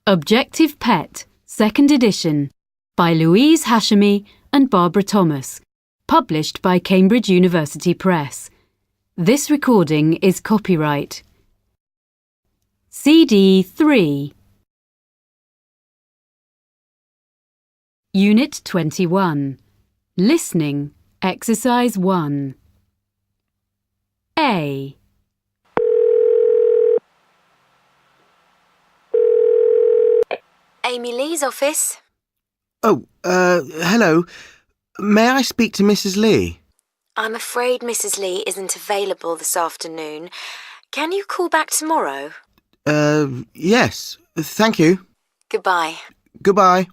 Objective Pet, 2nd edition, by Louise Hashemi and Barbara Thomas, published by Cambridge University Press. This recording is copyright. CD 3. Unit 21. Listening, Exercise 1. A. Amy Lee's office. Oh, hello. May I speak to Mrs. Lee? I'm afraid Mrs. Lee isn't available this afternoon. Can you call back tomorrow? Yes. Thank you. Goodbye. Goodbye.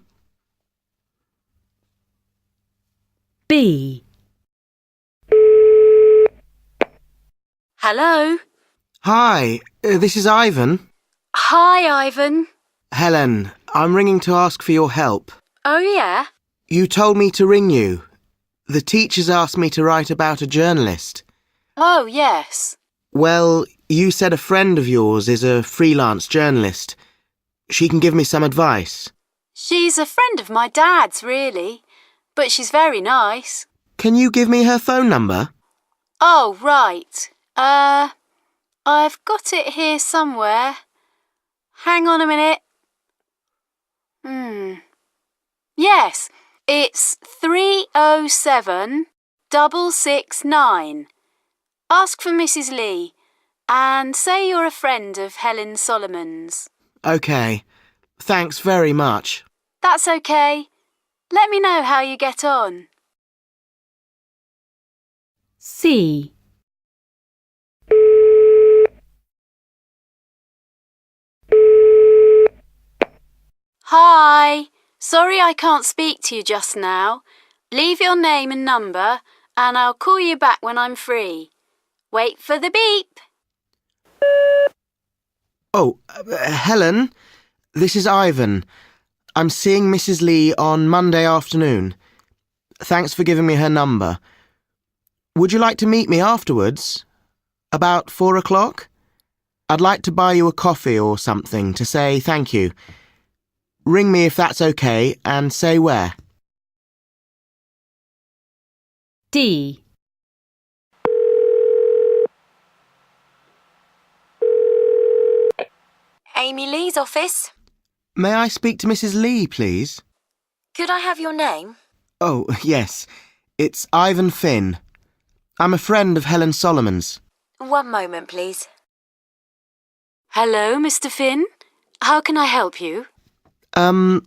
B. Hello? Hi, this is Ivan. Hi, Ivan. Helen, I'm ringing to ask for your help. Oh, yeah? You told me to ring you. The teachers asked me to write about a journalist. Oh, yes. Well, you said a friend of yours is a freelance journalist. She can give me some advice. She's a friend of my dad's, really, but she's very nice. Can you give me her phone number? Oh, right. I've got it here somewhere. Hang on a minute. Yes, it's 307 669. Ask for Mrs. Lee and say you're a friend of Helen Solomon's. OK. Thanks very much. That's OK. Let me know how you get on. C. Hi. Sorry I can't speak to you just now. Leave your name and number and I'll call you back when I'm free. Wait for the beep. Oh, Helen, this is Ivan. I'm seeing Mrs. Lee on Monday afternoon. Thanks for giving me her number. Would you like to meet me afterwards? About 4 o'clock? I'd like to buy you a coffee or something to say thank you. Ring me if that's okay and say where. D. Amy Lee's office. May I speak to Mrs. Lee, please? Could I have your name? Oh, yes. It's Ivan Finn. I'm a friend of Helen Solomon's. One moment, please. Hello, Mr. Finn. How can I help you? I'm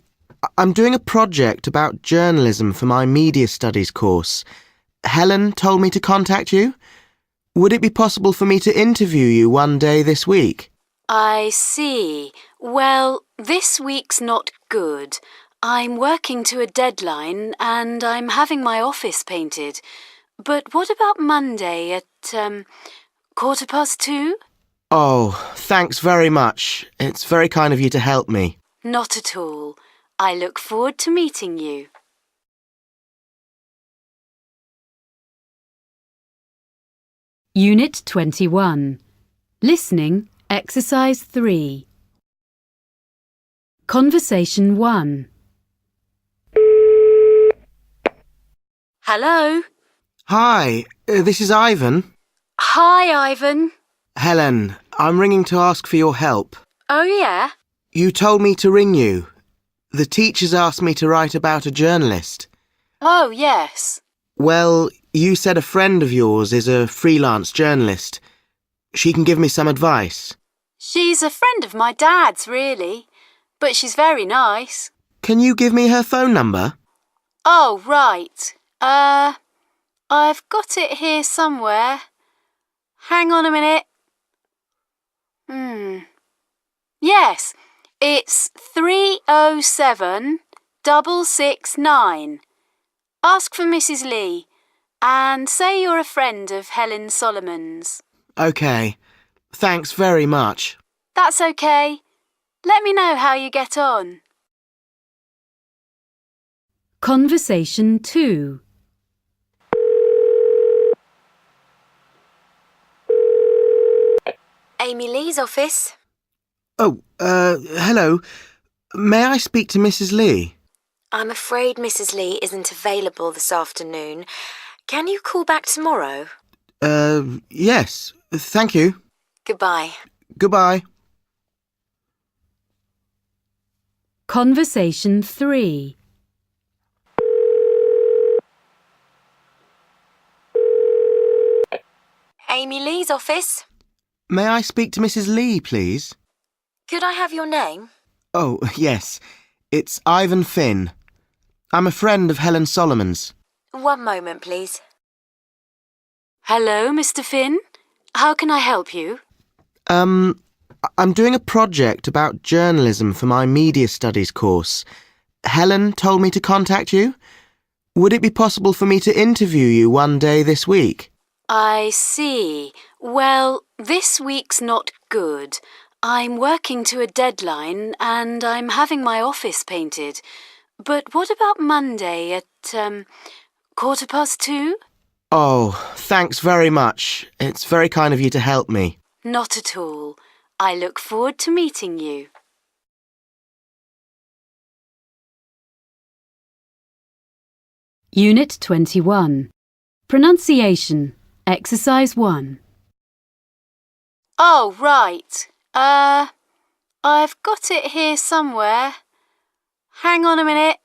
doing a project about journalism for my media studies course. Helen told me to contact you. Would it be possible for me to interview you one day this week? I see. Well, this week's not good. I'm working to a deadline and I'm having my office painted. But what about Monday at, 2:15? Oh, thanks very much. It's very kind of you to help me. Not at all. I look forward to meeting you. Unit 21. Listening, Exercise 3. Conversation 1. Hello? Hi, this is Ivan. Hi, Ivan. Helen, I'm ringing to ask for your help. Oh, yeah? You told me to ring you. The teachers asked me to write about a journalist. Oh, yes. Well, you said a friend of yours is a freelance journalist. She can give me some advice. She's a friend of my dad's, really, but she's very nice. Can you give me her phone number? Oh, right. I've got it here somewhere. Hang on a minute. Yes, it's 307 669. Ask for Mrs. Lee and say you're a friend of Helen Solomon's. OK. Thanks very much. That's OK. Let me know how you get on. Conversation 2. Amy Lee's office. Oh, hello. May I speak to Mrs. Lee? I'm afraid Mrs. Lee isn't available this afternoon. Can you call back tomorrow? Yes. Thank you. Goodbye. Goodbye. Conversation 3. Amy Lee's office. May I speak to Mrs. Lee, please? Could I have your name? Oh, yes. It's Ivan Finn. I'm a friend of Helen Solomon's. One moment, please. Hello, Mr. Finn. How can I help you? I'm doing a project about journalism for my media studies course. Helen told me to contact you. Would it be possible for me to interview you one day this week? I see. Well, this week's not good. I'm working to a deadline and I'm having my office painted. But what about Monday at, 2:15? Oh, thanks very much. It's very kind of you to help me. Not at all. I look forward to meeting you. Unit 21. Pronunciation. Exercise 1. Oh, right. I've got it here somewhere. Hang on a minute.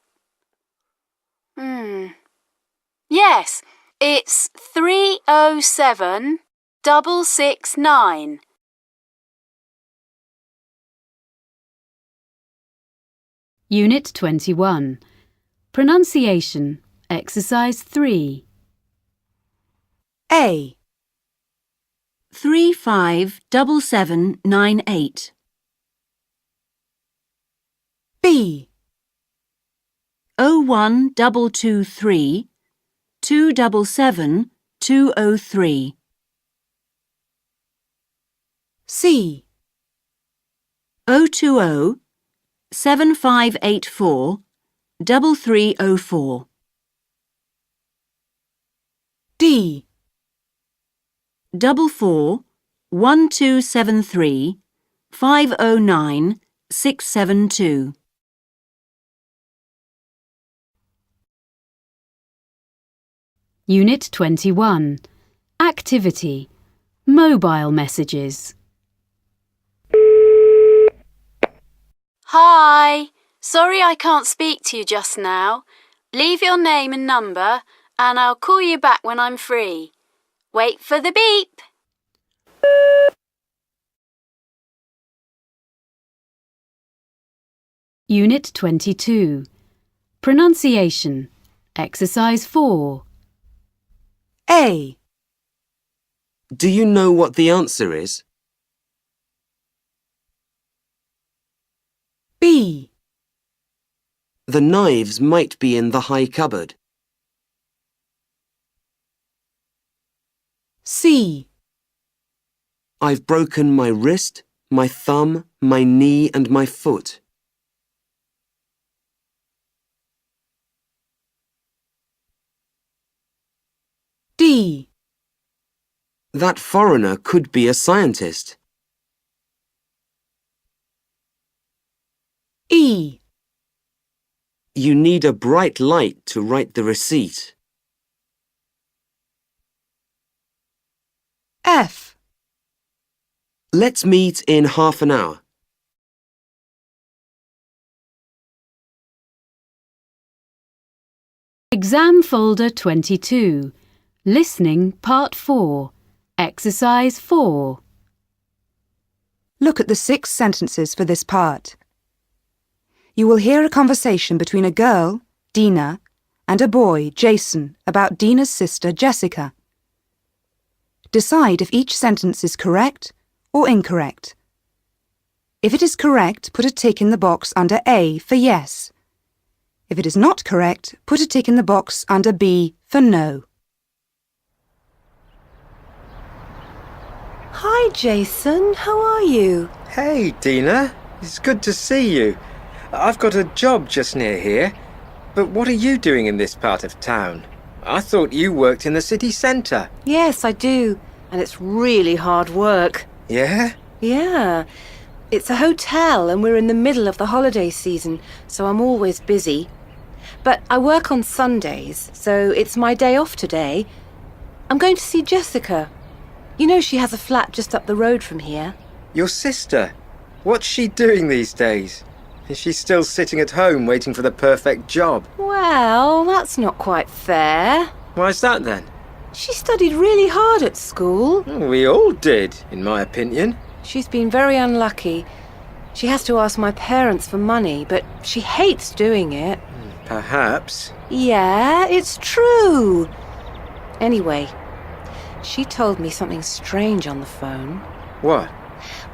Yes, it's 307-669. Unit 21. Pronunciation. Exercise 3. A. 357798. B. 01223 277 203. C. 020 7584 3304. D. 441273 509 672. Unit 21. Activity. Mobile messages. Hi. Sorry I can't speak to you just now. Leave your name and number and I'll call you back when I'm free. Wait for the beep. Unit 22. Pronunciation. Exercise 4. A. Do you know what the answer is? B. The knives might be in the high cupboard. C. I've broken my wrist, my thumb, my knee and my foot. D. That foreigner could be a scientist. E. You need a bright light to write the receipt. F. Let's meet in half an hour. Exam folder 22. Listening part 4. Exercise 4. Look at the 6 sentences for this part. You will hear a conversation between a girl, Dina, and a boy, Jason, about Dina's sister, Jessica. Decide if each sentence is correct or incorrect. If it is correct, put a tick in the box under A for yes. If it is not correct, put a tick in the box under B for no. Hi, Jason. How are you? Hey, Dina. It's good to see you. I've got a job just near here. But what are you doing in this part of town? I thought you worked in the city centre. Yes, I do. And it's really hard work. Yeah? Yeah. It's a hotel and we're in the middle of the holiday season, so I'm always busy. But I work on Sundays, so it's my day off today. I'm going to see Jessica. You know she has a flat just up the road from here. Your sister? What's she doing these days? Is she still sitting at home waiting for the perfect job? Well, that's not quite fair. Why's that then? She studied really hard at school. We all did, in my opinion. She's been very unlucky. She has to ask my parents for money, but she hates doing it. Perhaps. Yeah, it's true. Anyway, she told me something strange on the phone. What?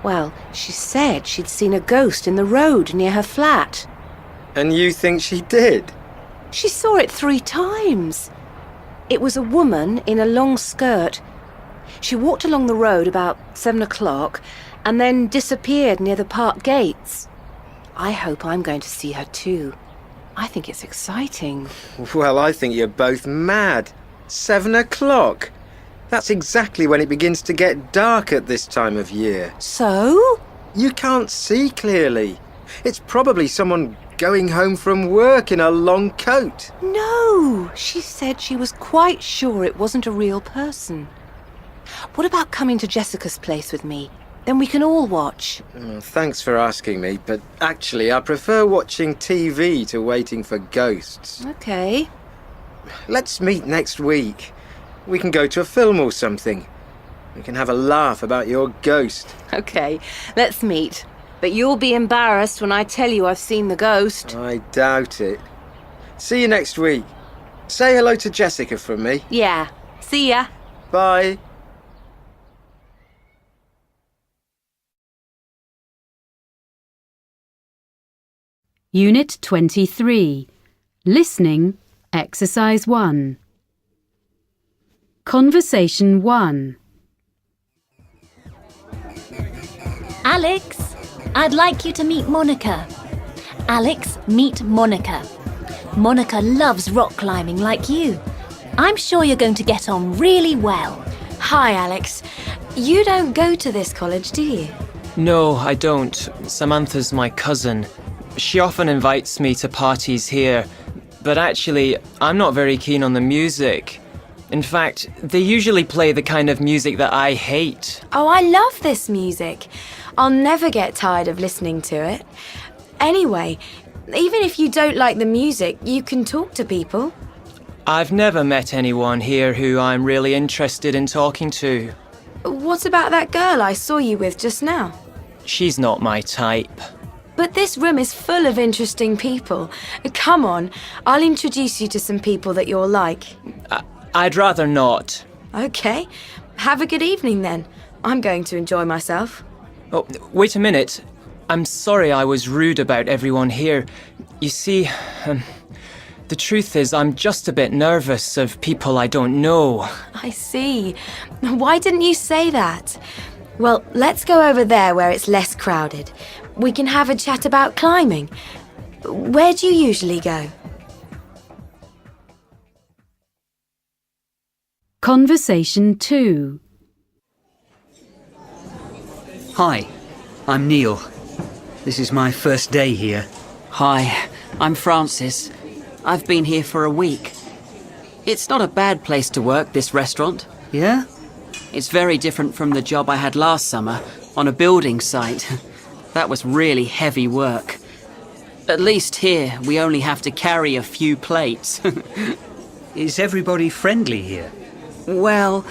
Well, she said she'd seen a ghost in the road near her flat. And you think she did? She saw it 3 times. It was a woman in a long skirt. She walked along the road about 7 o'clock and then disappeared near the park gates. I hope I'm going to see her too. I think it's exciting. Well, I think you're both mad. 7 o'clock. That's exactly when it begins to get dark at this time of year. So? You can't see clearly. It's probably someone going home from work in a long coat. No, she said she was quite sure it wasn't a real person. What about coming to Jessica's place with me? Then we can all watch. Thanks for asking me, but actually I prefer watching TV to waiting for ghosts. Okay. Let's meet next week. We can go to a film or something. We can have a laugh about your ghost. Okay, let's meet. But you'll be embarrassed when I tell you I've seen the ghost. I doubt it. See you next week. Say hello to Jessica from me. Yeah. See ya. Bye. Unit 23. Listening, Exercise 1. Conversation 1. Alex, I'd like you to meet Monica. Alex, meet Monica. Monica loves rock climbing like you. I'm sure you're going to get on really well. Hi, Alex. You don't go to this college, do you? No, I don't. Samantha's my cousin. She often invites me to parties here, but actually, I'm not very keen on the music. In fact, they usually play the kind of music that I hate. Oh, I love this music. I'll never get tired of listening to it. Anyway, even if you don't like the music, you can talk to people. I've never met anyone here who I'm really interested in talking to. What about that girl I saw you with just now? She's not my type. But this room is full of interesting people. Come on, I'll introduce you to some people that you'll like. I'd rather not. Okay, have a good evening then. I'm going to enjoy myself. Oh, wait a minute. I'm sorry I was rude about everyone here. You see, the truth is I'm just a bit nervous of people I don't know. I see. Why didn't you say that? Well, let's go over there where it's less crowded. We can have a chat about climbing. Where do you usually go? Conversation 2. Hi, I'm Neil. This is my first day here. Hi, I'm Francis. I've been here for a week. It's not a bad place to work, this restaurant. Yeah? It's very different from the job I had last summer on a building site. That was really heavy work. At least here, we only have to carry a few plates. Is everybody friendly here? Well,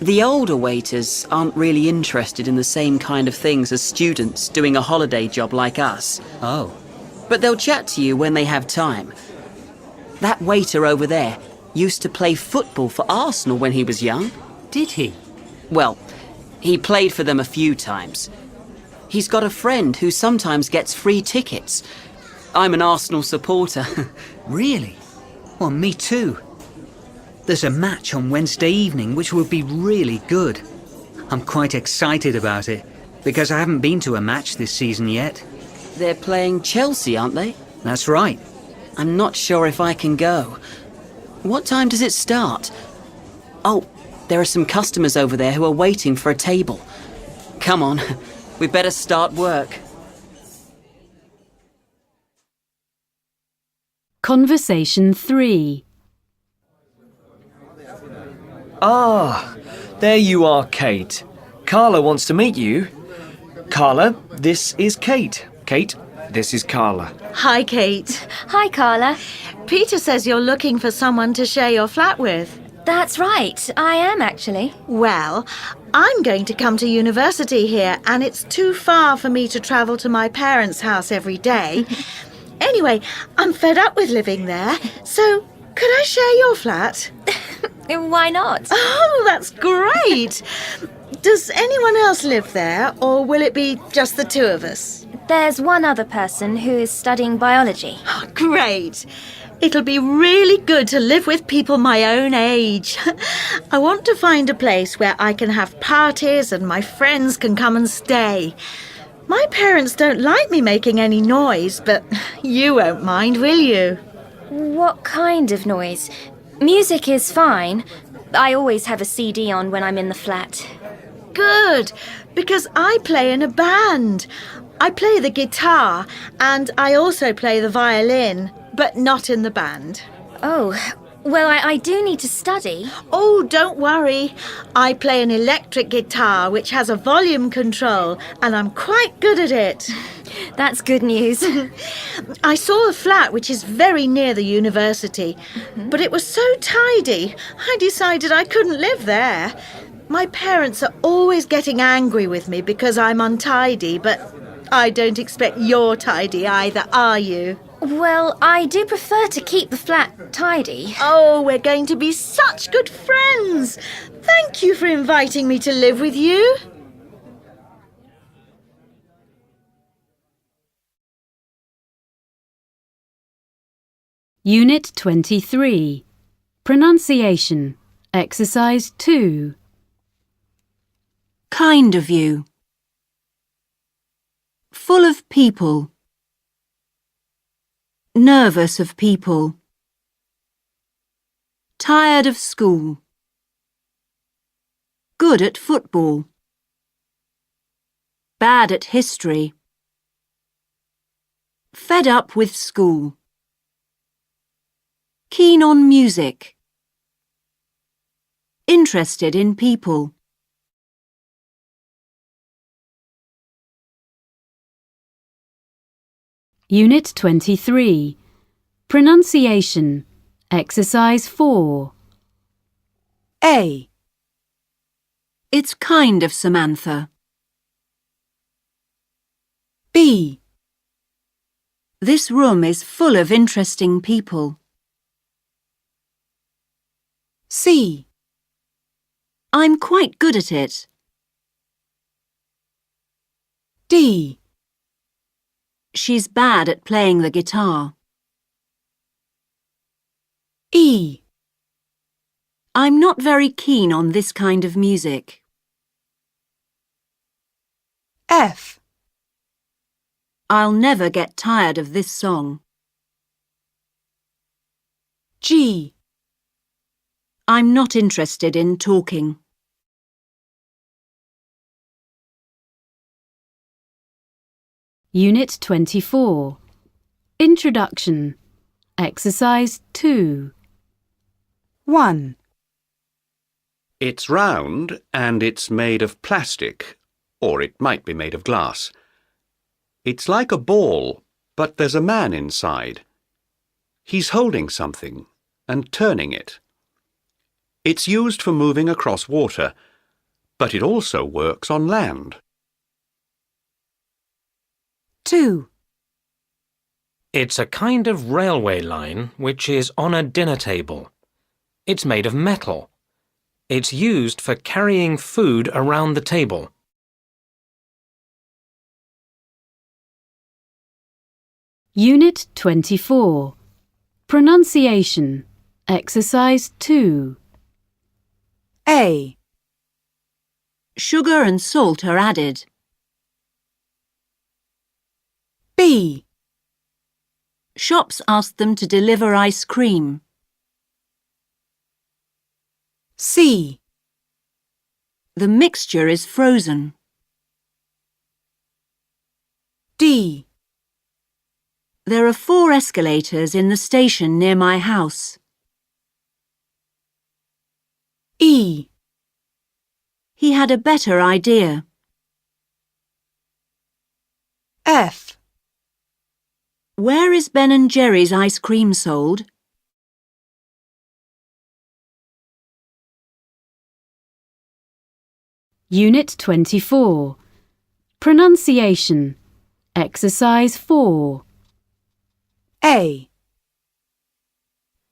the older waiters aren't really interested in the same kind of things as students doing a holiday job like us. Oh. But they'll chat to you when they have time. That waiter over there used to play football for Arsenal when he was young. Did he? Well, he played for them a few times. He's got a friend who sometimes gets free tickets. I'm an Arsenal supporter. Really? Well, me too. There's a match on Wednesday evening which will be really good. I'm quite excited about it because I haven't been to a match this season yet. They're playing Chelsea, aren't they? That's right. I'm not sure if I can go. What time does it start? Oh, there are some customers over there who are waiting for a table. Come on, We better start work. Conversation 3. Ah, there you are, Kate. Carla wants to meet you. Carla, this is Kate. Kate, this is Carla. Hi, Kate. Hi, Carla. Peter says you're looking for someone to share your flat with. That's right, I am actually. Well, I'm going to come to university here, and it's too far for me to travel to my parents' house every day. Anyway, I'm fed up with living there, so could I share your flat? Why not? Oh, that's great! Does anyone else live there, or will it be just the two of us? There's one other person who is studying biology. Oh, great! It'll be really good to live with people my own age. I want to find a place where I can have parties and my friends can come and stay. My parents don't like me making any noise, but you won't mind, will you? What kind of noise? Music is fine. I always have a CD on when I'm in the flat. Good, because I play in a band. I play the guitar and I also play the violin, but not in the band. Oh, well, I do need to study. Oh, don't worry. I play an electric guitar which has a volume control and I'm quite good at it. That's good news. I saw a flat which is very near the university, but it was so tidy, I decided I couldn't live there. My parents are always getting angry with me because I'm untidy, but I don't expect you're tidy either, are you? Well, I do prefer to keep the flat tidy. Oh, we're going to be such good friends. Thank you for inviting me to live with you. Unit 23. Pronunciation. Exercise 2. Kind of you. Full of people. Nervous of people. Tired of school. Good at football. Bad at history. Fed up with school. Keen on music. Interested in people. Unit 23. Pronunciation. Exercise 4. A. It's kind of Samantha. B. This room is full of interesting people. C. I'm quite good at it. D. She's bad at playing the guitar. E. I'm not very keen on this kind of music. F. I'll never get tired of this song. G. I'm not interested in talking. Unit 24. Introduction. Exercise 2. 1. It's round and it's made of plastic, or it might be made of glass. It's like a ball, but there's a man inside. He's holding something and turning it. It's used for moving across water, but it also works on land. 2. It's a kind of railway line which is on a dinner table. It's made of metal. It's used for carrying food around the table. Unit 24. Pronunciation. Exercise 2. A. Sugar and salt are added. B. Shops ask them to deliver ice cream. C. The mixture is frozen. D. There are 4 escalators in the station near my house. E. He had a better idea. F. Where is Ben & Jerry's ice cream sold? Unit 24. Pronunciation. Exercise 4. A.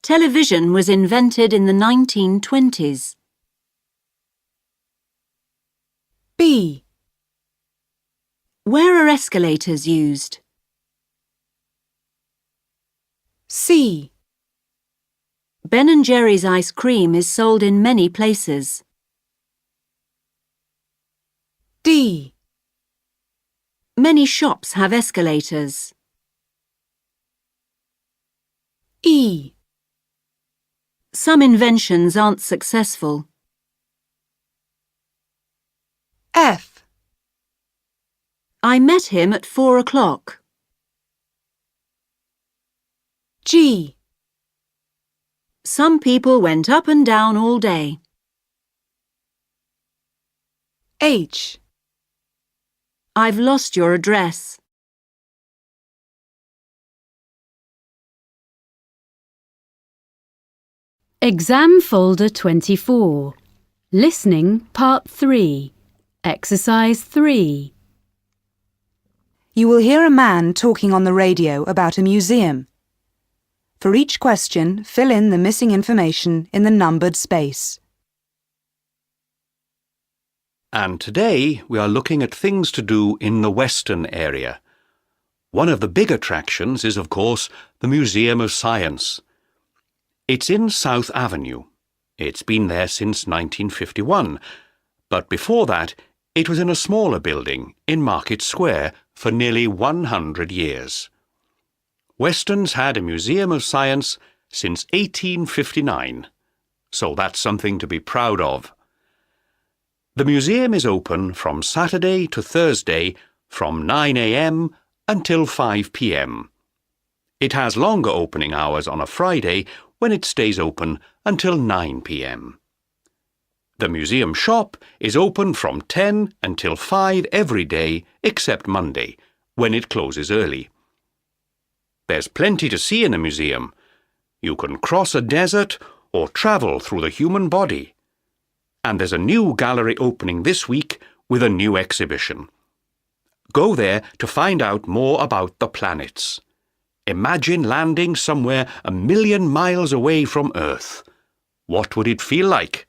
Television was invented in the 1920s. B. Where are escalators used? C. Ben & Jerry's ice cream is sold in many places. D. Many shops have escalators. E. Some inventions aren't successful. F. I met him at 4 o'clock. G. Some people went up and down all day. H. I've lost your address. Exam Folder 24. Listening Part 3. Exercise 3. You will hear a man talking on the radio about a museum. For each question, fill in the missing information in the numbered space. And today we are looking at things to do in the Western area. One of the big attractions is, of course, the Museum of Science. It's in South Avenue. It's been there since 1951, but before that it was in a smaller building in Market Square for nearly 100 years. Weston's had a Museum of Science since 1859, so that's something to be proud of. The museum is open from Saturday to Thursday from 9 a.m. until 5 p.m. It has longer opening hours on a Friday when it stays open until 9 p.m. The museum shop is open from 10 until 5 every day except Monday, when it closes early. There's plenty to see in a museum. You can cross a desert or travel through the human body. And there's a new gallery opening this week with a new exhibition. Go there to find out more about the planets. Imagine landing somewhere 1 million miles away from Earth. What would it feel like?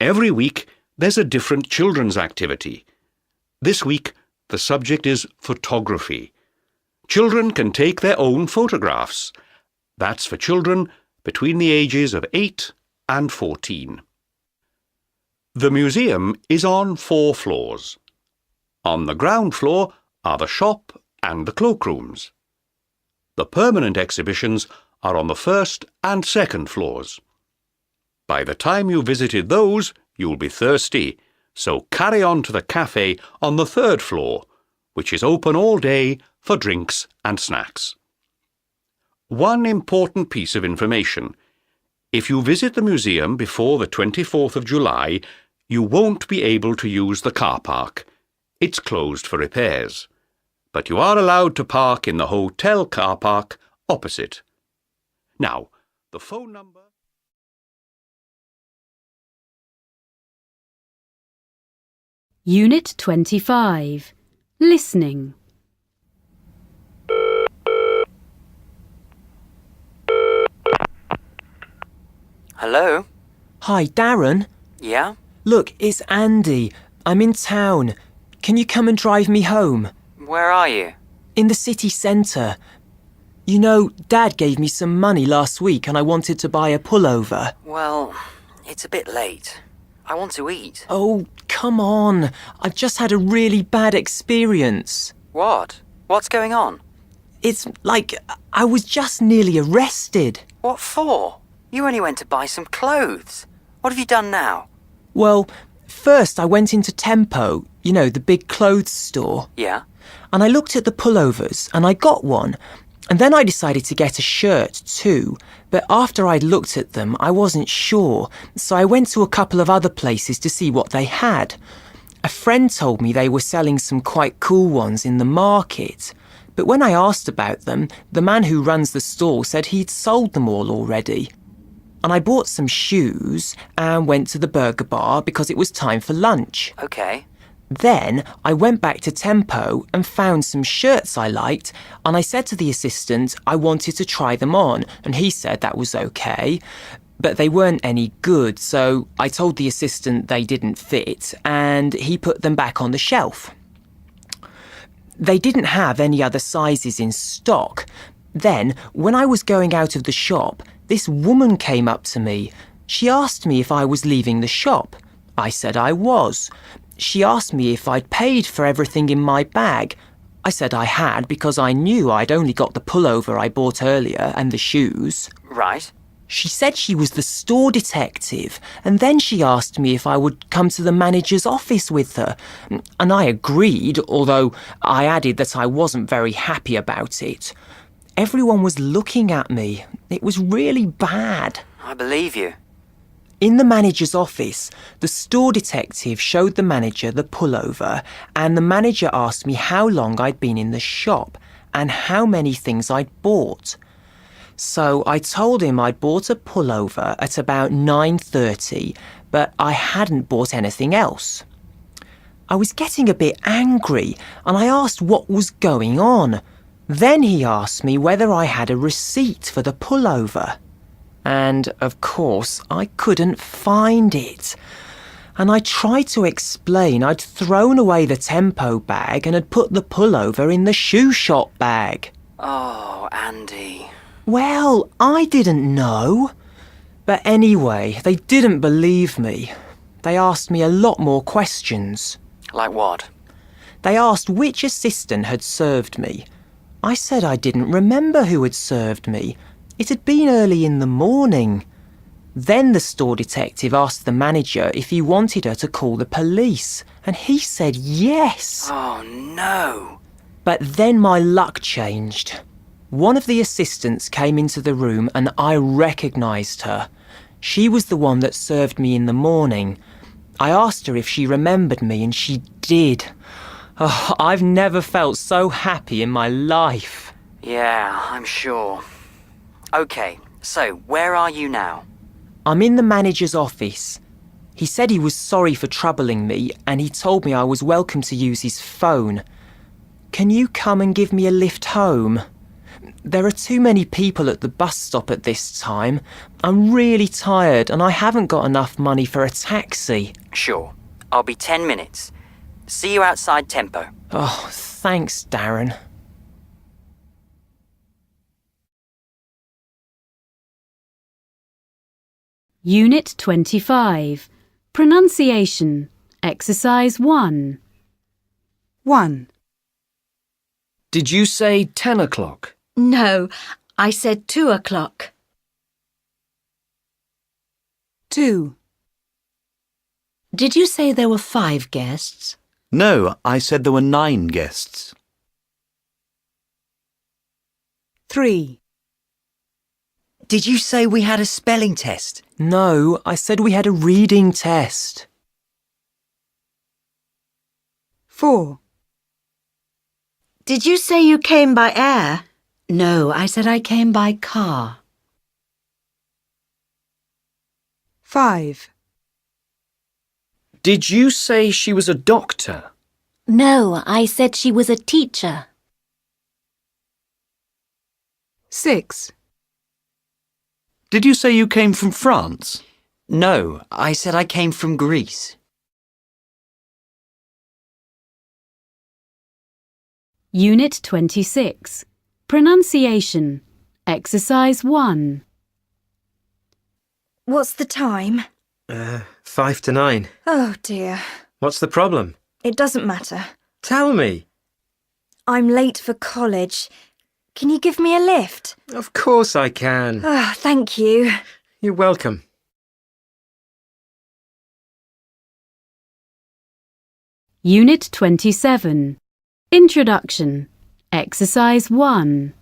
Every week, there's a different children's activity. This week, the subject is photography. Children can take their own photographs. That's for children between the ages of 8 and 14. The museum is on 4 floors. On the ground floor are the shop and the cloakrooms. The permanent exhibitions are on the 1st and 2nd floors. By the time you visited those, you'll be thirsty, so carry on to the cafe on the 3rd floor, which is open all day for drinks and snacks. One important piece of information. If you visit the museum before the 24th of July, you won't be able to use the car park. It's closed for repairs. But you are allowed to park in the hotel car park opposite. Now, the phone number... Unit 25. Listening. Hello? Hi, Darren. Yeah? Look, it's Andy. I'm in town. Can you come and drive me home? Where are you? In the city centre. You know, Dad gave me some money last week and I wanted to buy a pullover. Well, it's a bit late. I want to eat. Oh, come on. I've just had a really bad experience. What? What's going on? It's like I was just nearly arrested. What for? You only went to buy some clothes. What have you done now? Well, first I went into Tempo, you know, the big clothes store. Yeah? and I looked at the pullovers and I got one. And then I decided to get a shirt too, but after I'd looked at them, I wasn't sure, so I went to a couple of other places to see what they had. A friend told me they were selling some quite cool ones in the market, but when I asked about them, the man who runs the stall said he'd sold them all already. And I bought some shoes and went to the burger bar because it was time for lunch. Okay. Then I went back to Tempo and found some shirts I liked, and I said to the assistant I wanted to try them on, and he said that was okay, but they weren't any good, so I told the assistant they didn't fit, and he put them back on the shelf. They didn't have any other sizes in stock. Then, when I was going out of the shop, this woman came up to me. She asked me if I was leaving the shop. I said I was. She asked me if I'd paid for everything in my bag. I said I had because I knew I'd only got the pullover I bought earlier and the shoes. Right. She said she was the store detective, and then she asked me if I would come to the manager's office with her. And I agreed, although I added that I wasn't very happy about it. Everyone was looking at me. It was really bad. I believe you. In the manager's office, the store detective showed the manager the pullover, and the manager asked me how long I'd been in the shop and how many things I'd bought. So I told him I'd bought a pullover at about 9:30, but I hadn't bought anything else. I was getting a bit angry, and I asked what was going on. Then he asked me whether I had a receipt for the pullover. And, of course, I couldn't find it. And I tried to explain I'd thrown away the Tempo bag and had put the pullover in the shoe shop bag. Oh, Andy. Well, I didn't know. But anyway, they didn't believe me. They asked me a lot more questions. Like what? They asked which assistant had served me. I said I didn't remember who had served me. It had been early in the morning. Then the store detective asked the manager if he wanted her to call the police, and he said yes. Oh, no. But then my luck changed. One of the assistants came into the room and I recognised her. She was the one that served me in the morning. I asked her if she remembered me, and she did. Oh, I've never felt so happy in my life. Yeah, I'm sure. Okay, so where are you now? I'm in the manager's office. He said he was sorry for troubling me, and he told me I was welcome to use his phone. Can you come and give me a lift home? There are too many people at the bus stop at this time. I'm really tired, and I haven't got enough money for a taxi. Sure. I'll be 10 minutes. See you outside Tempo. Oh, thanks, Darren. Unit 25. Pronunciation. Exercise 1. 1. Did you say 10 o'clock? No, I said 2 o'clock. 2. Did you say there were 5 guests? No, I said there were 9 guests. 3. Did you say we had a spelling test? No, I said we had a reading test. 4. Did you say you came by air? No, I said I came by car. 5. Did you say she was a doctor? No, I said she was a teacher. 6. Did you say you came from France? No, I said I came from Greece. Unit 26. Pronunciation. Exercise 1. What's the time? 5 to 9. Oh dear. What's the problem? It doesn't matter. Tell me. I'm late for college. Can you give me a lift? Of course I can. Ah, thank you. You're welcome. Unit 27. Introduction. Exercise 1.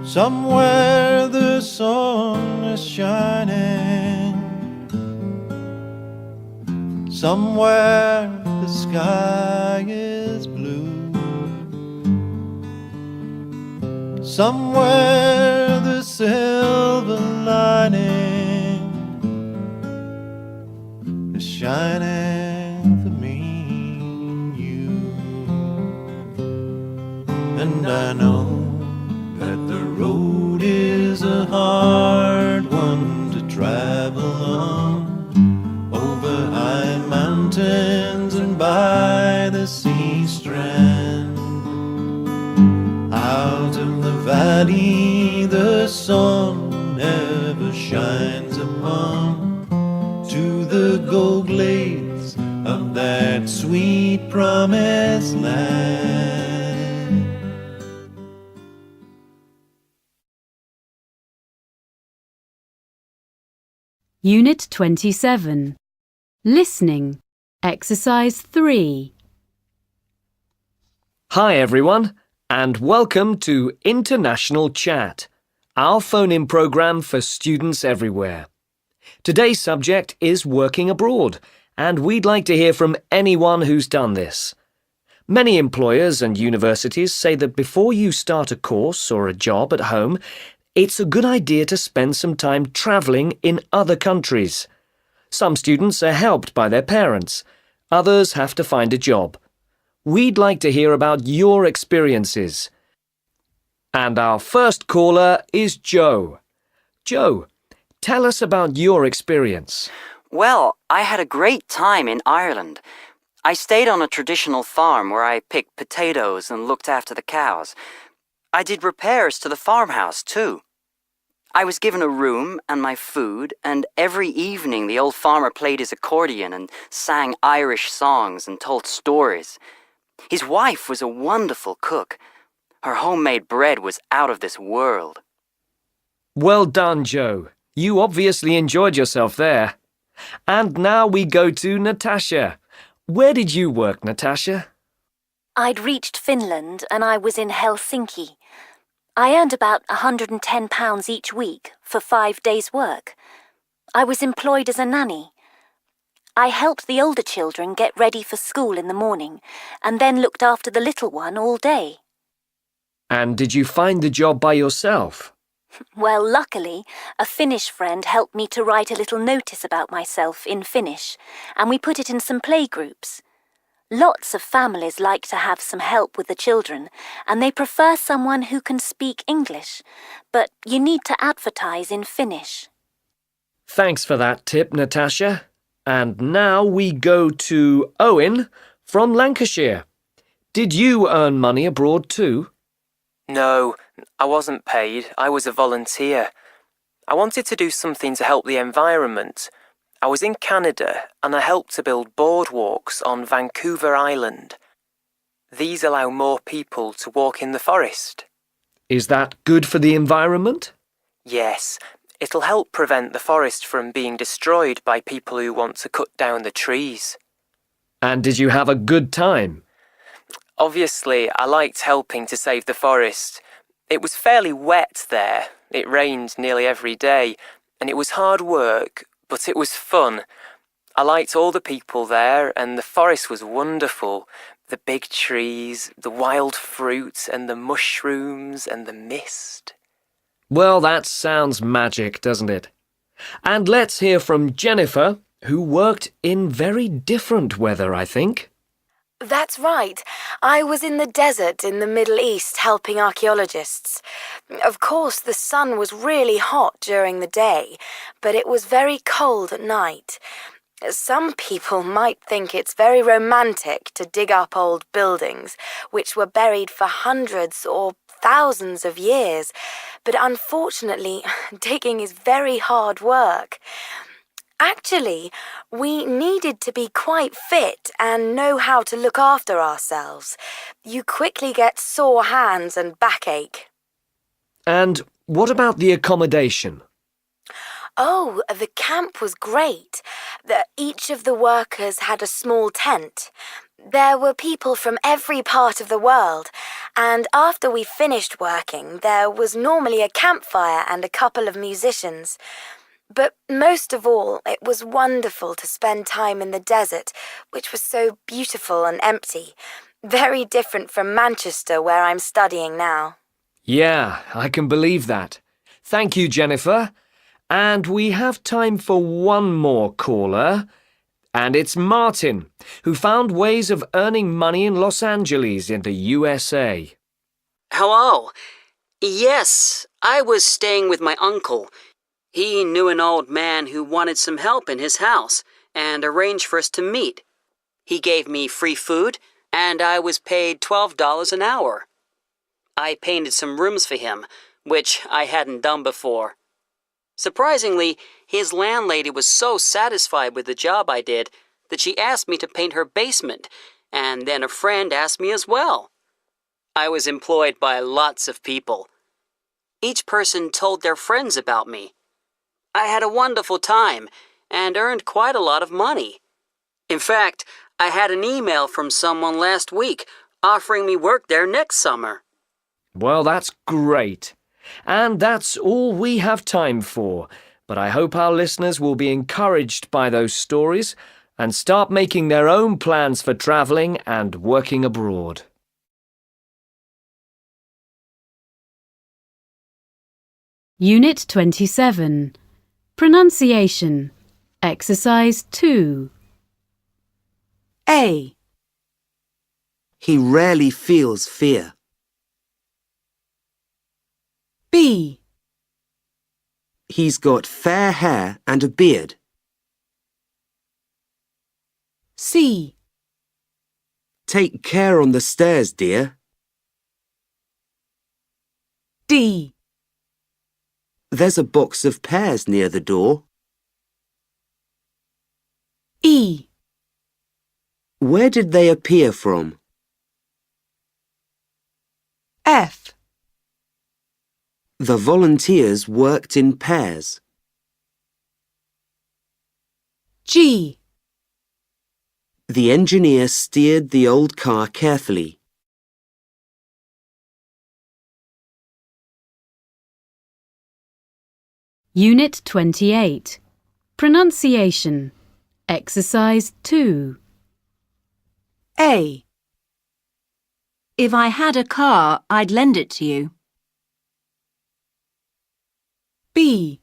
Somewhere the sun is shining, somewhere the sky is blue, somewhere the silver lining is shining for me and you. And I know that the road is a hard one to travel on, over high mountains and by the sea strand. Out of the valley the sun never shines upon, to the gold glades of that sweet promised land. Unit 27. Listening. Exercise 3. Hi everyone, and welcome to International Chat, our phone-in program for students everywhere. Today's subject is working abroad, and we'd like to hear from anyone who's done this. Many employers and universities say that before you start a course or a job at home, it's a good idea to spend some time travelling in other countries. Some students are helped by their parents. Others have to find a job. We'd like to hear about your experiences. And our first caller is Joe. Joe, tell us about your experience. Well, I had a great time in Ireland. I stayed on a traditional farm where I picked potatoes and looked after the cows. I did repairs to the farmhouse too. I was given a room and my food, and every evening the old farmer played his accordion and sang Irish songs and told stories. His wife was a wonderful cook. Her homemade bread was out of this world. Well done, Joe. You obviously enjoyed yourself there. And now we go to Natasha. Where did you work, Natasha? I'd reached Finland and I was in Helsinki. I earned about £110 each week for 5 days' work. I was employed as a nanny. I helped the older children get ready for school in the morning and then looked after the little one all day. And did you find the job by yourself? Well, luckily, a Finnish friend helped me to write a little notice about myself in Finnish, and we put it in some playgroups. Lots of families like to have some help with the children, and they prefer someone who can speak English, but you need to advertise in Finnish. Thanks for that tip, Natasha. And now we go to Owen from Lancashire. Did you earn money abroad too? No, I wasn't paid. I was a volunteer. I wanted to do something to help the environment. I was in Canada and I helped to build boardwalks on Vancouver Island. These allow more people to walk in the forest. Is that good for the environment? Yes, it'll help prevent the forest from being destroyed by people who want to cut down the trees. And did you have a good time? Obviously, I liked helping to save the forest. It was fairly wet there. It rained nearly every day, and it was hard work, but it was fun. I liked all the people there, and the forest was wonderful. The big trees, the wild fruit, and the mushrooms, and the mist. Well, that sounds magic, doesn't it? And let's hear from Jennifer, who worked in very different weather, I think. That's right. I was in the desert in the Middle East helping archaeologists. Of course, the sun was really hot during the day, but it was very cold at night. Some people might think it's very romantic to dig up old buildings, which were buried for hundreds or thousands of years, but unfortunately, digging is very hard work. Actually, we needed to be quite fit and know how to look after ourselves. You quickly get sore hands and backache. And what about the accommodation? Oh, the camp was great. Each of the workers had a small tent. There were people from every part of the world, and after we finished working, there was normally a campfire and a couple of musicians. But most of all, it was wonderful to spend time in the desert, which was so beautiful and empty. Very different from Manchester, where I'm studying now. Yeah, I can believe that. Thank you, Jennifer. And we have time for one more caller. And it's Martin, who found ways of earning money in Los Angeles in the USA. Hello. Yes, I was staying with my uncle. He knew an old man who wanted some help in his house and arranged for us to meet. He gave me free food, and I was paid $12 an hour. I painted some rooms for him, which I hadn't done before. Surprisingly, his landlady was so satisfied with the job I did that she asked me to paint her basement, and then a friend asked me as well. I was employed by lots of people. Each person told their friends about me. I had a wonderful time and earned quite a lot of money. In fact, I had an email from someone last week offering me work there next summer. Well, that's great. And that's all we have time for. But I hope our listeners will be encouraged by those stories and start making their own plans for travelling and working abroad. Unit 27. Pronunciation. Exercise 2. A. He rarely feels fear. B. He's got fair hair and a beard. C. Take care on the stairs, dear. D. There's a box of pears near the door. E. Where did they appear from? F. The volunteers worked in pairs. G. The engineer steered the old car carefully. Unit 28. Pronunciation. Exercise 2. A. If I had a car, I'd lend it to you. B.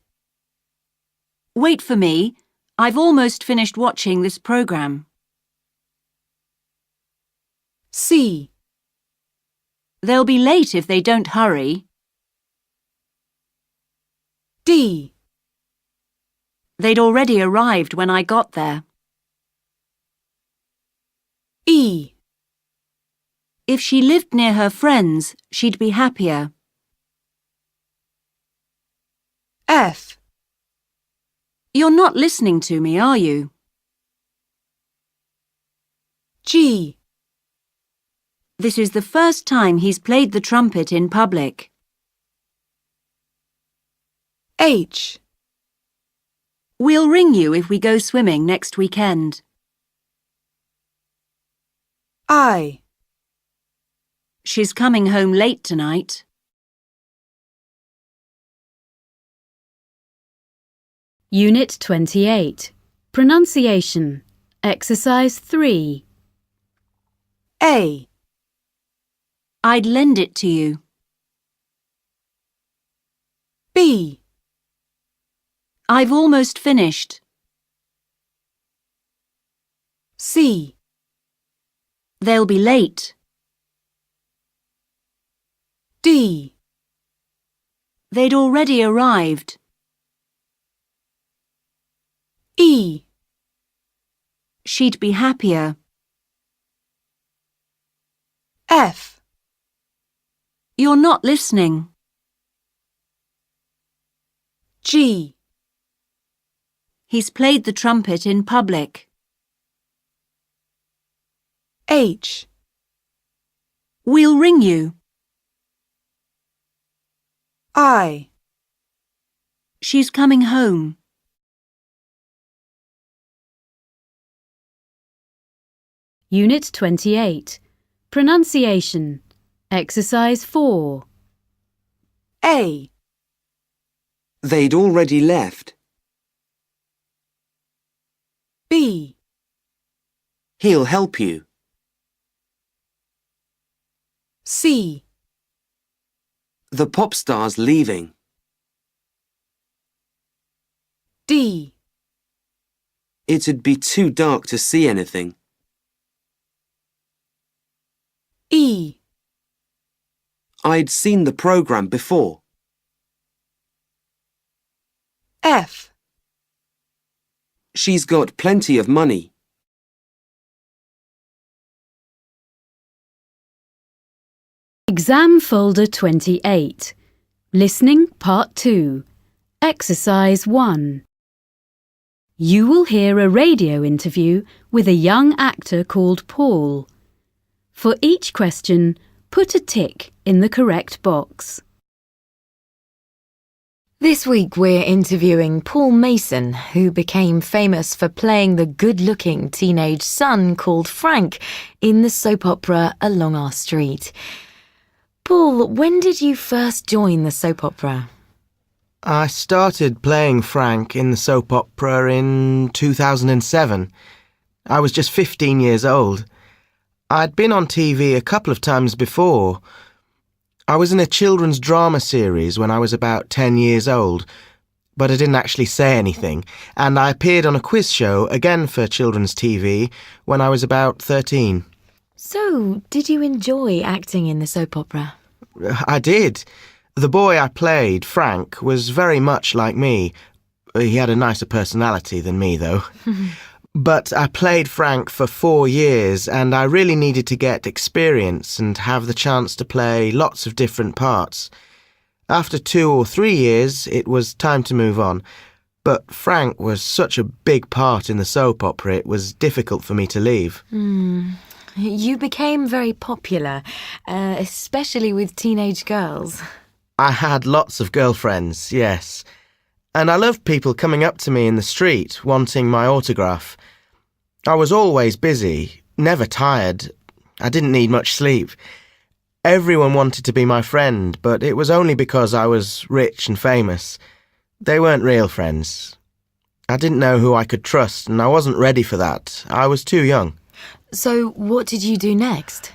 Wait for me. I've almost finished watching this program. C. They'll be late if they don't hurry. D. They'd already arrived when I got there. E. If she lived near her friends, she'd be happier. F. You're not listening to me, are you? G. This is the first time he's played the trumpet in public. H. We'll ring you if we go swimming next weekend. I. She's coming home late tonight. Unit 28. Pronunciation. Exercise 3. A. I'd lend it to you. B. I've almost finished. C. They'll be late. D. They'd already arrived. E. She'd be happier. F. You're not listening. G. He's played the trumpet in public. H. We'll ring you. I. She's coming home. Unit 28. Pronunciation. Exercise 4. A. They'd already left. B. He'll help you. C. The pop star's leaving. D. It'd be too dark to see anything. E. I'd seen the program before. F. She's got plenty of money. Exam Folder 28. Listening Part 2. Exercise 1. You will hear a radio interview with a young actor called Paul. For each question, put a tick in the correct box. This week we're interviewing Paul Mason, who became famous for playing the good-looking teenage son called Frank in the soap opera Along Our Street. Paul, when did you first join the soap opera? I started playing Frank in the soap opera in 2007. I was just 15 years old. I'd been on TV a couple of times before. I was in a children's drama series when I was about 10 years old, but I didn't actually say anything, and I appeared on a quiz show, again for children's TV, when I was about 13. So, did you enjoy acting in the soap opera? I did. The boy I played, Frank, was very much like me. He had a nicer personality than me, though. But I played Frank for 4 years, and I really needed to get experience and have the chance to play lots of different parts. After 2 or 3 years, it was time to move on. But Frank was such a big part in the soap opera, it was difficult for me to leave. You became very popular, especially with teenage girls. I had lots of girlfriends, yes. And I loved people coming up to me in the street, wanting my autograph. I was always busy, never tired. I didn't need much sleep. Everyone wanted to be my friend, but it was only because I was rich and famous. They weren't real friends. I didn't know who I could trust, and I wasn't ready for that. I was too young. So, what did you do next?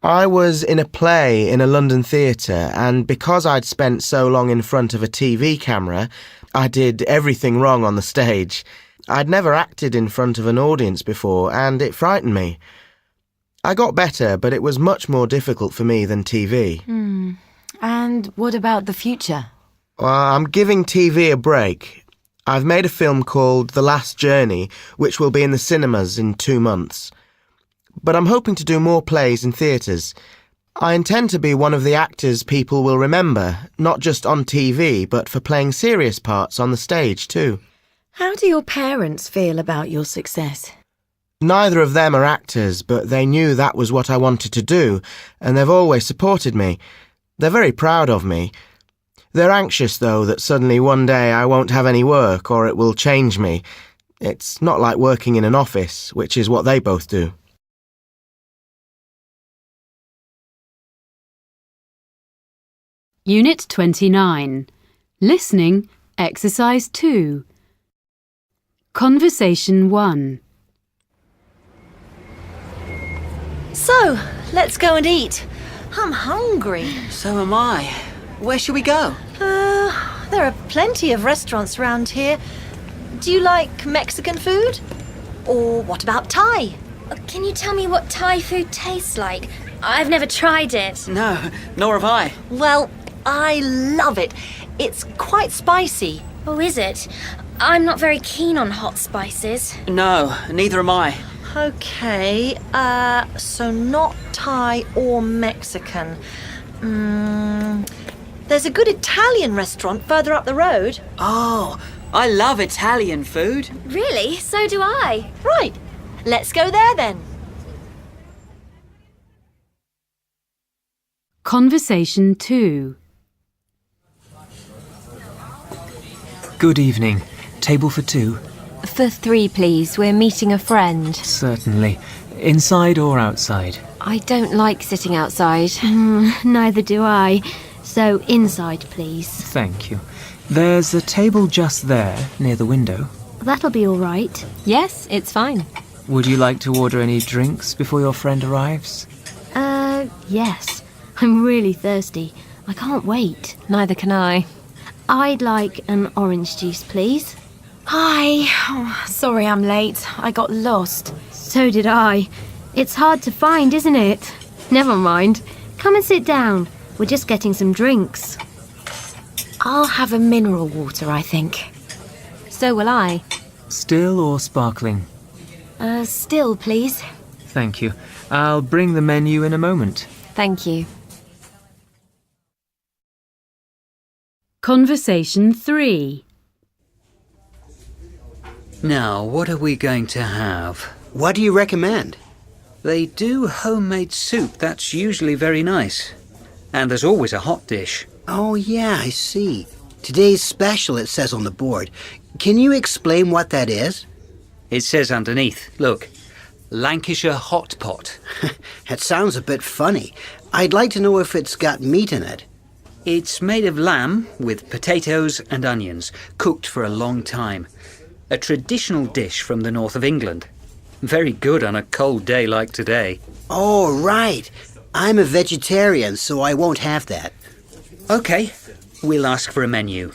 I was in a play in a London theatre, and because I'd spent so long in front of a TV camera, I did everything wrong on the stage. I'd never acted in front of an audience before, and it frightened me. I got better, but it was much more difficult for me than TV. And what about the future? I'm giving TV a break. I've made a film called The Last Journey, which will be in the cinemas in 2 months. But I'm hoping to do more plays in theatres. I intend to be one of the actors people will remember, not just on TV, but for playing serious parts on the stage too. How do your parents feel about your success? Neither of them are actors, but they knew that was what I wanted to do, and they've always supported me. They're very proud of me. They're anxious, though, that suddenly one day I won't have any work or it will change me. It's not like working in an office, which is what they both do. Unit 29. Listening, Exercise 2. Conversation 1. So, let's go and eat. I'm hungry. So am I. Where shall we go? There are plenty of restaurants around here. Do you like Mexican food? Or what about Thai? Can you tell me what Thai food tastes like? I've never tried it. No, nor have I. Well, I love it. It's quite spicy. Oh, is it? I'm not very keen on hot spices. No, neither am I. Okay, so not Thai or Mexican. There's a good Italian restaurant further up the road. Oh, I love Italian food. Really? So do I. Right, let's go there then. Conversation 2. Good evening. Table for 2. For 3, please. We're meeting a friend. Certainly. Inside or outside? I don't like sitting outside. Neither do I. So inside, please. Thank you. There's a table just there, near the window. That'll be all right. Yes, it's fine. Would you like to order any drinks before your friend arrives? Yes. I'm really thirsty. I can't wait. Neither can I. I'd like an orange juice, please. Hi. Oh, sorry I'm late. I got lost. So did I. It's hard to find, isn't it? Never mind. Come and sit down. We're just getting some drinks. I'll have a mineral water, I think. So will I. Still or sparkling? Still, please. Thank you. I'll bring the menu in a moment. Thank you. Conversation 3. Now, what are we going to have? What do you recommend? They do homemade soup. That's usually very nice. And there's always a hot dish. Oh, yeah, I see. Today's special, it says on the board. Can you explain what that is? It says underneath, look, Lancashire hot pot. It sounds a bit funny. I'd like to know if it's got meat in it. It's made of lamb with potatoes and onions, cooked for a long time. A traditional dish from the north of England. Very good on a cold day like today. Oh, right. I'm a vegetarian, so I won't have that. OK, we'll ask for a menu.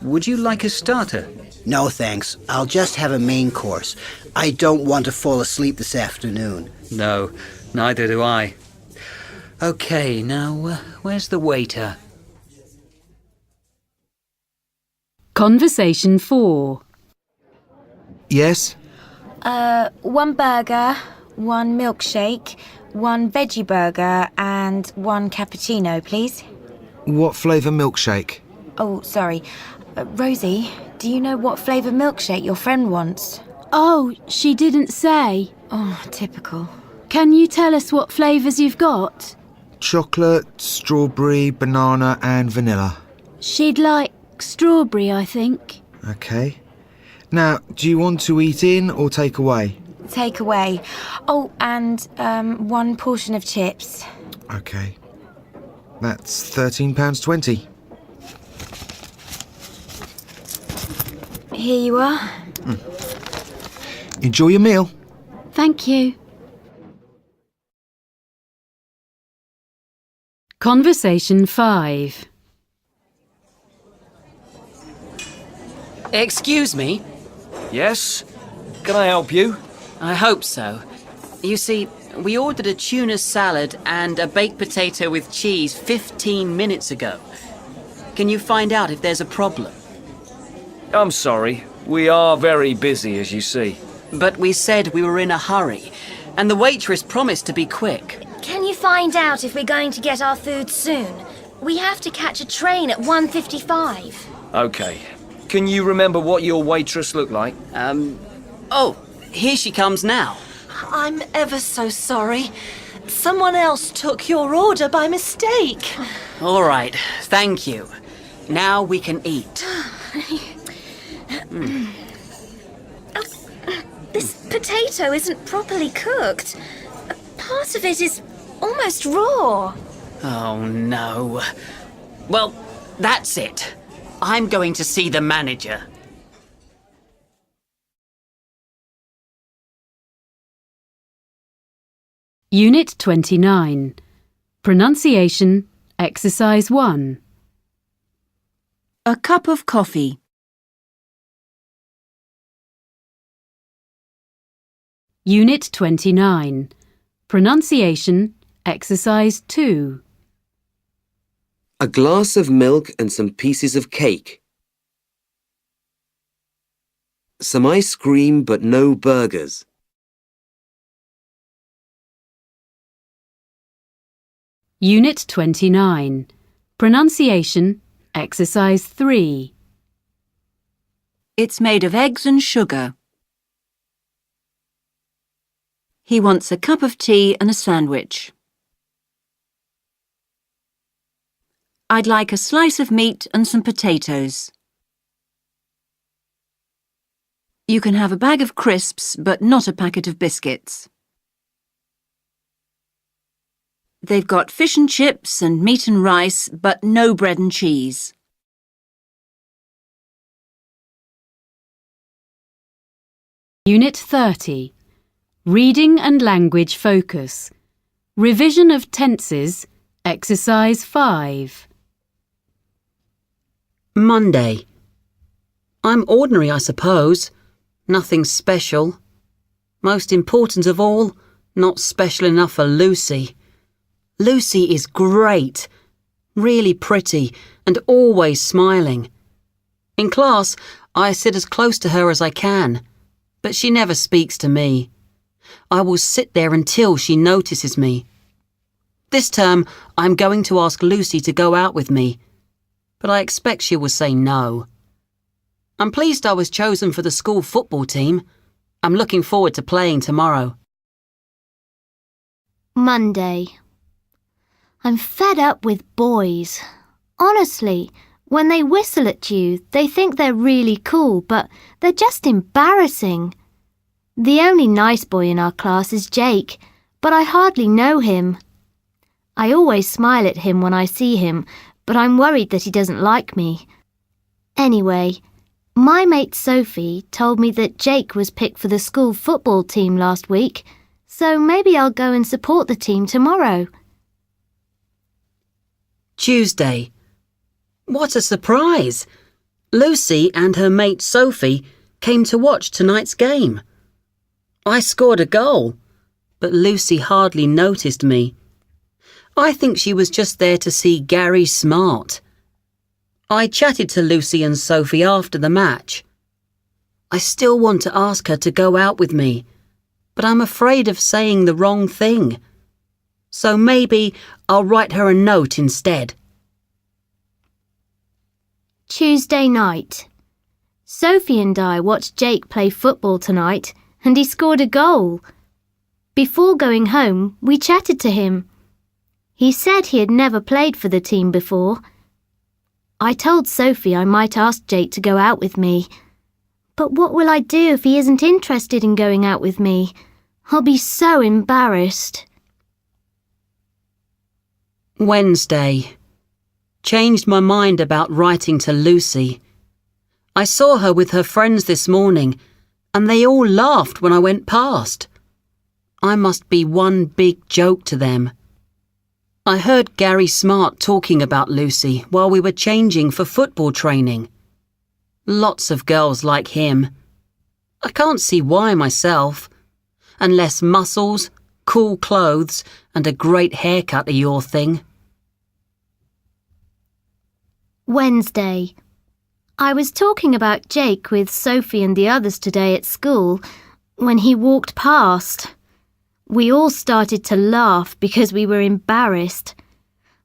Would you like a starter? No, thanks. I'll just have a main course. I don't want to fall asleep this afternoon. No, neither do I. OK, now, where's the waiter? Conversation 4. Yes? 1 burger, 1 milkshake, 1 veggie burger, and 1 cappuccino, please. What flavour milkshake? Oh, sorry. Rosie, do you know what flavour milkshake your friend wants? Oh, she didn't say. Oh, typical. Can you tell us what flavours you've got? Chocolate, strawberry, banana and vanilla. She'd like strawberry, I think. OK. Now, do you want to eat in or take away? Take away. Oh, and 1 portion of chips. OK. That's £13.20. Here you are. Enjoy your meal. Thank you. Conversation 5. Excuse me? Yes? Can I help you? I hope so. You see, we ordered a tuna salad and a baked potato with cheese 15 minutes ago. Can you find out if there's a problem? I'm sorry. We are very busy, as you see. But we said we were in a hurry, and the waitress promised to be quick. Can you find out if we're going to get our food soon? We have to catch a train at 1:55. OK. Can you remember what your waitress looked like? Oh, here she comes now. I'm ever so sorry. Someone else took your order by mistake. All right, thank you. Now we can eat. This potato isn't properly cooked. Part of it is almost raw. Oh, no. Well, that's it. I'm going to see the manager. Unit 29. Pronunciation, Exercise 1. A cup of coffee. Unit 29. Pronunciation, Exercise 2. A glass of milk and some pieces of cake. Some ice cream but no burgers. Unit 29. Pronunciation, Exercise 3. It's made of eggs and sugar. He wants a cup of tea and a sandwich. I'd like a slice of meat and some potatoes. You can have a bag of crisps, but not a packet of biscuits. They've got fish and chips and meat and rice, but no bread and cheese. Unit 30. Reading and Language Focus. Revision of tenses, Exercise 5. Monday. I'm ordinary, I suppose. Nothing special. Most important of all, not special enough for Lucy. Lucy is great, really pretty and always smiling. In class, I sit as close to her as I can, but she never speaks to me. I will sit there until she notices me. This term, I'm going to ask Lucy to go out with me, but I expect she will say no. I'm pleased I was chosen for the school football team. I'm looking forward to playing tomorrow. Monday. I'm fed up with boys. Honestly, when they whistle at you, they think they're really cool, but they're just embarrassing. The only nice boy in our class is Jake, but I hardly know him. I always smile at him when I see him, but I'm worried that he doesn't like me. Anyway, my mate Sophie told me that Jake was picked for the school football team last week, so maybe I'll go and support the team tomorrow. Tuesday. What a surprise! Lucy and her mate Sophie came to watch tonight's game. I scored a goal, but Lucy hardly noticed me. I think she was just there to see Gary Smart. I chatted to Lucy and Sophie after the match. I still want to ask her to go out with me, but I'm afraid of saying the wrong thing. So maybe I'll write her a note instead. Tuesday night. Sophie and I watched Jake play football tonight, and he scored a goal. Before going home, we chatted to him. He said he had never played for the team before. I told Sophie I might ask Jake to go out with me. But what will I do if he isn't interested in going out with me? I'll be so embarrassed. Wednesday. Changed my mind about writing to Lucy. I saw her with her friends this morning, and they all laughed when I went past. I must be one big joke to them. I heard Gary Smart talking about Lucy while we were changing for football training. Lots of girls like him. I can't see why myself, unless muscles, cool clothes, and a great haircut are your thing. Wednesday. I was talking about Jake with Sophie and the others today at school when he walked past. We all started to laugh because we were embarrassed.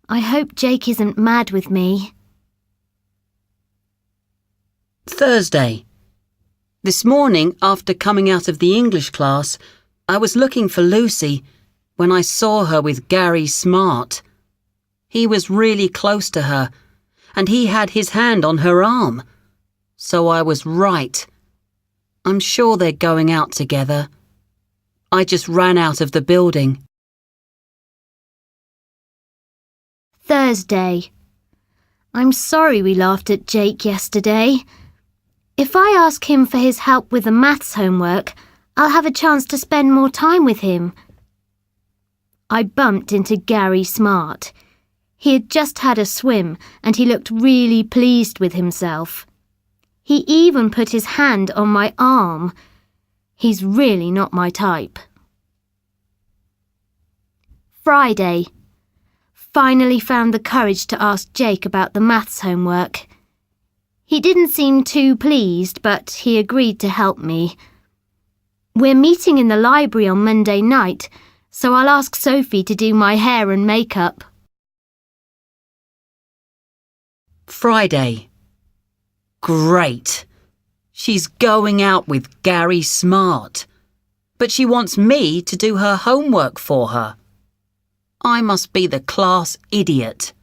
I hope Jake isn't mad with me. Thursday. This morning, after coming out of the English class, I was looking for Lucy when I saw her with Gary Smart. He was really close to her, and he had his hand on her arm. So I was right. I'm sure they're going out together. I just ran out of the building. Thursday. I'm sorry we laughed at Jake yesterday. If I ask him for his help with the maths homework, I'll have a chance to spend more time with him. I bumped into Gary Smart. He had just had a swim and he looked really pleased with himself. He even put his hand on my arm. He's really not my type. Friday. Finally found the courage to ask Jake about the maths homework. He didn't seem too pleased, but he agreed to help me. We're meeting in the library on Monday night, so I'll ask Sophie to do my hair and makeup. Friday. Great. She's going out with Gary Smart, but she wants me to do her homework for her. I must be the class idiot.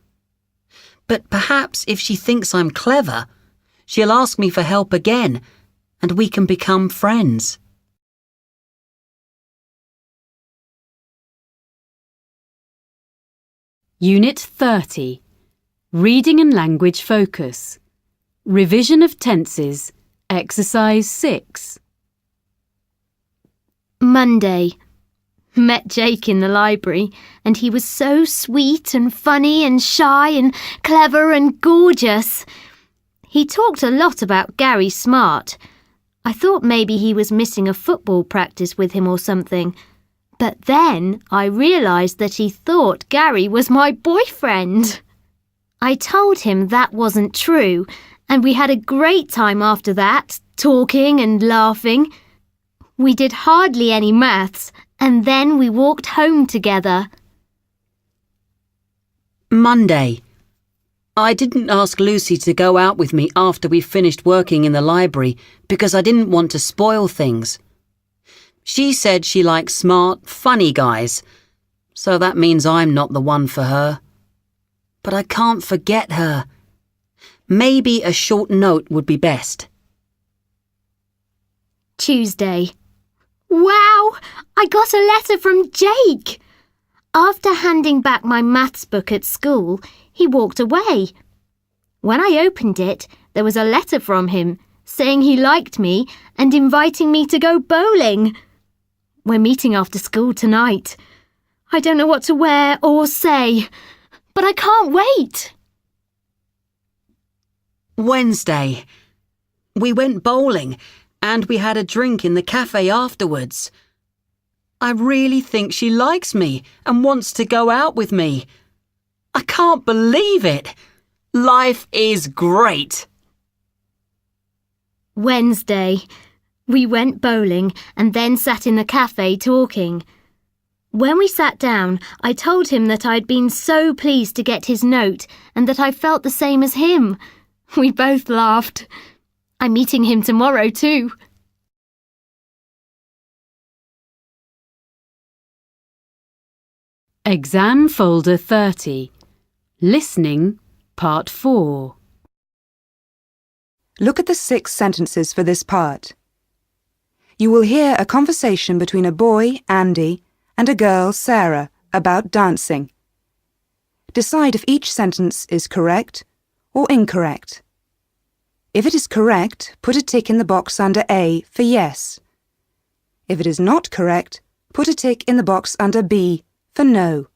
But perhaps if she thinks I'm clever, she'll ask me for help again, and we can become friends. Unit 30. Reading and Language Focus. Revision of Tenses. Exercise 6. Monday. Met Jake in the library, and he was so sweet and funny and shy and clever and gorgeous. He talked a lot about Gary Smart. I thought maybe he was missing a football practice with him or something. But then I realised that he thought Gary was my boyfriend. I told him that wasn't true, and we had a great time after that, talking and laughing. We did hardly any maths, and then we walked home together. Monday. I didn't ask Lucy to go out with me after we finished working in the library because I didn't want to spoil things. She said she likes smart, funny guys, so that means I'm not the one for her. But I can't forget her. Maybe a short note would be best. Tuesday. Wow! I got a letter from Jake! After handing back my maths book at school, he walked away. When I opened it, there was a letter from him saying he liked me and inviting me to go bowling. We're meeting after school tonight. I don't know what to wear or say, but I can't wait. Wednesday. We went bowling and we had a drink in the cafe afterwards. I really think she likes me and wants to go out with me. I can't believe it. Life is great. Wednesday. We went bowling and then sat in the cafe talking. When we sat down, I told him that I'd been so pleased to get his note and that I felt the same as him. We both laughed. I'm meeting him tomorrow too. Exam Folder 30. Listening, Part 4. Look at the 6 sentences for this part. You will hear a conversation between a boy, Andy, and a girl, Sarah, about dancing. Decide if each sentence is correct or incorrect. If it is correct, put a tick in the box under A for yes. If it is not correct, put a tick in the box under B for no.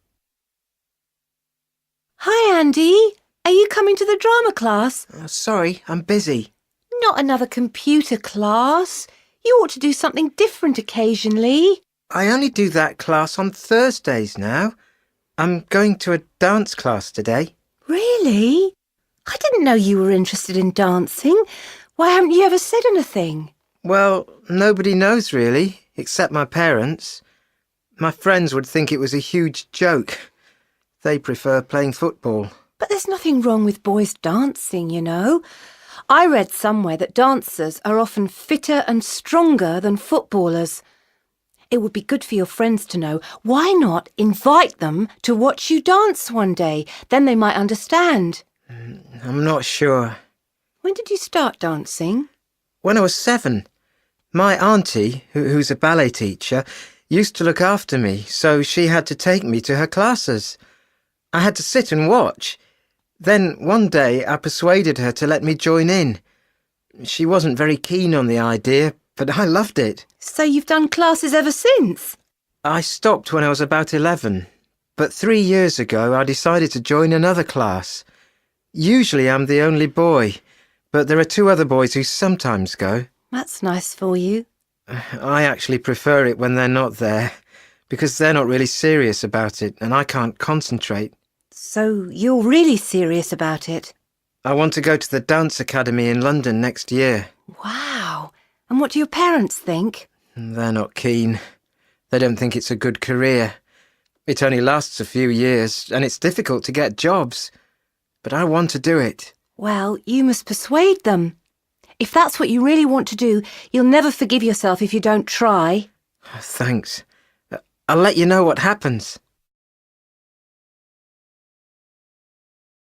Hi, Andy. Are you coming to the drama class? Sorry, I'm busy. Not another computer class. You ought to do something different occasionally. I only do that class on Thursdays now. I'm going to a dance class today. Really? I didn't know you were interested in dancing. Why haven't you ever said anything? Well, nobody knows really, except my parents. My friends would think it was a huge joke. They prefer playing football. But there's nothing wrong with boys dancing, you know. I read somewhere that dancers are often fitter and stronger than footballers. It would be good for your friends to know. Why not invite them to watch you dance one day? Then they might understand. I'm not sure. When did you start dancing? When I was 7. My auntie, who's a ballet teacher, used to look after me, so she had to take me to her classes. I had to sit and watch. Then one day I persuaded her to let me join in. She wasn't very keen on the idea, but I loved it. So you've done classes ever since? I stopped when I was about 11, but 3 years ago I decided to join another class. Usually I'm the only boy, but there are 2 other boys who sometimes go. That's nice for you. I actually prefer it when they're not there, because they're not really serious about it and I can't concentrate. So you're really serious about it? I want to go to the dance academy in London next year. Wow. And what do your parents think? They're not keen. They don't think it's a good career. It only lasts a few years and it's difficult to get jobs. But I want to do it. Well, you must persuade them. If that's what you really want to do, you'll never forgive yourself if you don't try. Thanks. I'll let you know what happens.